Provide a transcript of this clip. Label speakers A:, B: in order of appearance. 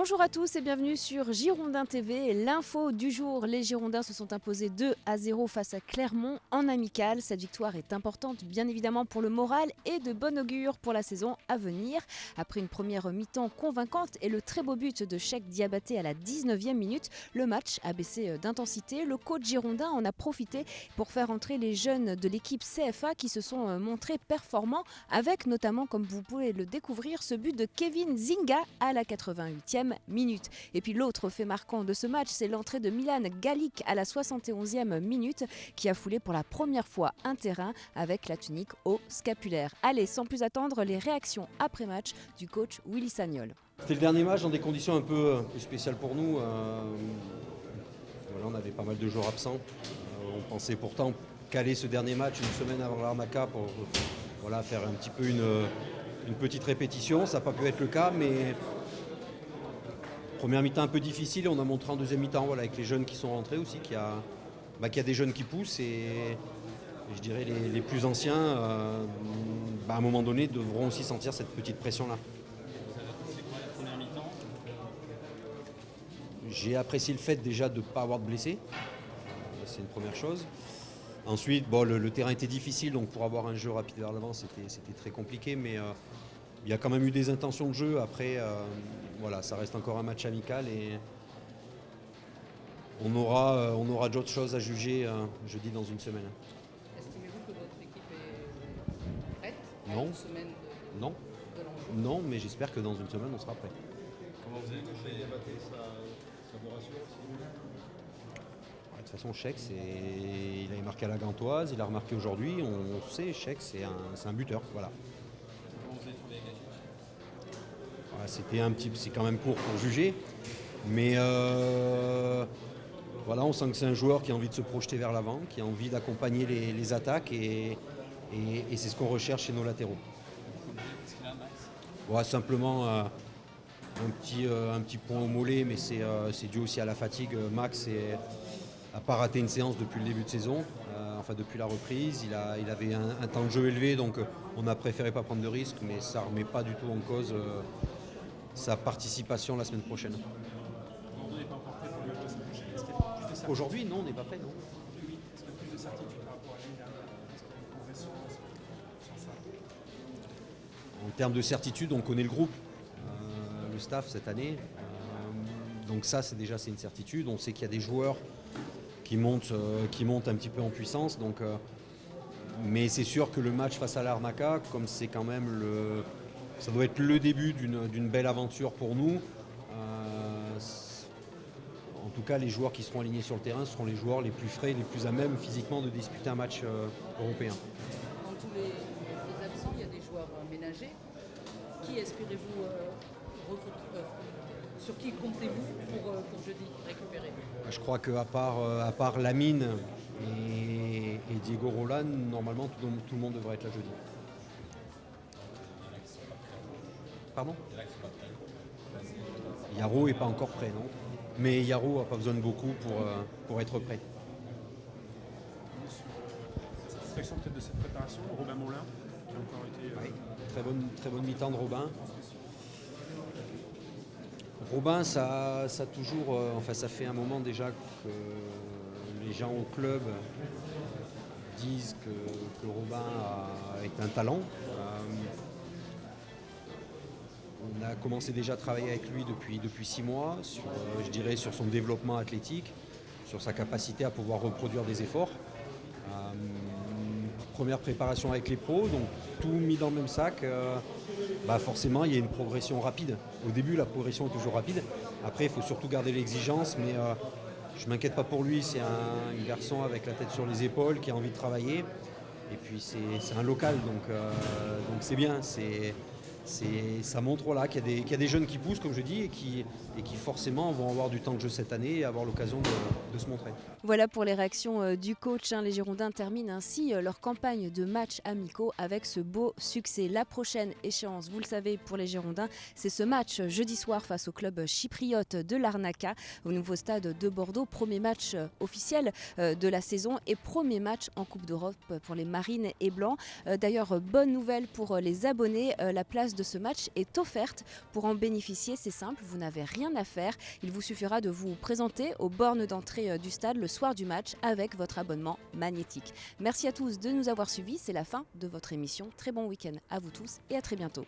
A: Bonjour à tous et bienvenue sur Girondins TV. L'info du jour, les Girondins se sont imposés 2-0 face à Clermont en amical. Cette victoire est importante bien évidemment pour le moral et de bon augure pour la saison à venir. Après une première mi-temps convaincante et le très beau but de Cheikh Diabaté à la 19e minute, le match a baissé d'intensité. Le coach girondin en a profité pour faire entrer les jeunes de l'équipe CFA qui se sont montrés performants avec notamment, comme vous pouvez le découvrir, ce but de Kevin Zinga à la 88e minute. Et puis l'autre fait marquant de ce match, c'est l'entrée de Milan Galic à la 71e minute qui a foulé pour la première fois un terrain avec la tunique au scapulaire. Allez, sans plus attendre, les réactions après-match du coach Willy Sagnol.
B: C'était le dernier match dans des conditions un peu spéciales pour nous. Voilà, on avait pas mal de joueurs absents. On pensait pourtant caler ce dernier match une semaine avant l'Arnaca pour faire un petit peu une petite répétition. Ça n'a pas pu être le cas, mais première mi-temps un peu difficile. On a montré en deuxième mi-temps avec les jeunes qui sont rentrés aussi qu'il y a des jeunes qui poussent et je dirais les plus anciens, à un moment donné, devront aussi sentir cette petite pression-là. J'ai apprécié le fait déjà de ne pas avoir de blessés, c'est une première chose. Ensuite, le terrain était difficile, donc pour avoir un jeu rapide vers l'avant, c'était très compliqué, mais il y a quand même eu des intentions de jeu. Après, ça reste encore un match amical et on aura d'autres choses à juger jeudi dans une semaine.
C: Estimez-vous que votre équipe est prête à
B: Non.
C: une semaine de
B: Non,
C: l'enjeu?
B: non, mais j'espère que dans une semaine, on sera prêt.
D: Comment vous avez touché Diabaté, ça vous rassure aussi?
B: De toute façon, Cheikh, il avait marqué à la Gantoise, il a remarqué aujourd'hui. On sait, Cheikh, c'est un buteur. Voilà.
D: Comment vous avez trouvé Galic?
B: C'est quand même court pour juger, mais on sent que c'est un joueur qui a envie de se projeter vers l'avant, qui a envie d'accompagner les attaques et c'est ce qu'on recherche chez nos latéraux.
D: Est-ce qu'il a un max?
B: Simplement un petit point au mollet, mais c'est dû aussi à la fatigue. Max n'a pas raté une séance depuis le début de saison, depuis la reprise. Il avait un temps de jeu élevé, donc on a préféré pas prendre de risques, mais ça ne remet pas du tout en cause sa participation la semaine prochaine.
D: Vous n'êtes pas encore prêt pour le match de la semaine prochaine? Est-ce qu'il y a plus de certitude?
B: Aujourd'hui, non, on n'est pas prêt, non.
D: Oui. Est-ce qu'il y a plus de certitude par rapport à l'année dernière? Est-ce qu'il y a une progression sans ça?
B: En termes de certitude, on connaît le groupe, le staff cette année. Donc ça, c'est une certitude. On sait qu'il y a des joueurs qui montent un petit peu en puissance. Mais c'est sûr que le match face à l'Arnaca, comme c'est quand même ça doit être le début d'une belle aventure pour nous. En tout cas, les joueurs qui seront alignés sur le terrain seront les joueurs les plus frais, les plus à même physiquement de disputer un match européen.
C: Dans tous les absents, il y a des joueurs ménagés. Qui espérez-vous recruter? Sur qui comptez-vous pour jeudi récupérer?
B: Je crois qu'à part Lamine et Diego Roland, normalement tout le monde devrait être là jeudi. Pardon? Yaro n'est pas encore prêt, non? Mais Yaro n'a pas besoin de beaucoup pour être prêt.
D: Satisfaction peut-être de cette préparation, Robin Moulin, qui a encore été...
B: Oui, très bonne mi-temps de Robin. Robin, ça toujours, ça fait un moment déjà que les gens au club disent que Robin est un talent. On a commencé déjà à travailler avec lui depuis 6 mois sur son développement athlétique, sur sa capacité à pouvoir reproduire des efforts. Première préparation avec les pros, donc tout mis dans le même sac. Forcément, il y a une progression rapide. Au début, la progression est toujours rapide. Après, il faut surtout garder l'exigence, mais je ne m'inquiète pas pour lui. C'est un garçon avec la tête sur les épaules qui a envie de travailler. Et puis, c'est un local, donc c'est bien. Ça montre qu'il y a des jeunes qui poussent, comme je dis, et qui forcément vont avoir du temps de jeu cette année et avoir l'occasion de se montrer.
A: Voilà pour les réactions du coach. Les Girondins terminent ainsi leur campagne de matchs amicaux avec ce beau succès. La prochaine échéance, vous le savez, pour les Girondins, c'est ce match jeudi soir face au club chypriote de l'Arnaca au nouveau stade de Bordeaux. Premier match officiel de la saison et premier match en Coupe d'Europe pour les Marines et Blancs. D'ailleurs, bonne nouvelle pour les abonnés, la place de ce match est offerte. Pour en bénéficier, c'est simple, vous n'avez rien à faire. Il vous suffira de vous présenter aux bornes d'entrée du stade le soir du match avec votre abonnement magnétique. Merci à tous de nous avoir suivis, c'est la fin de votre émission. Très bon week-end à vous tous et à très bientôt.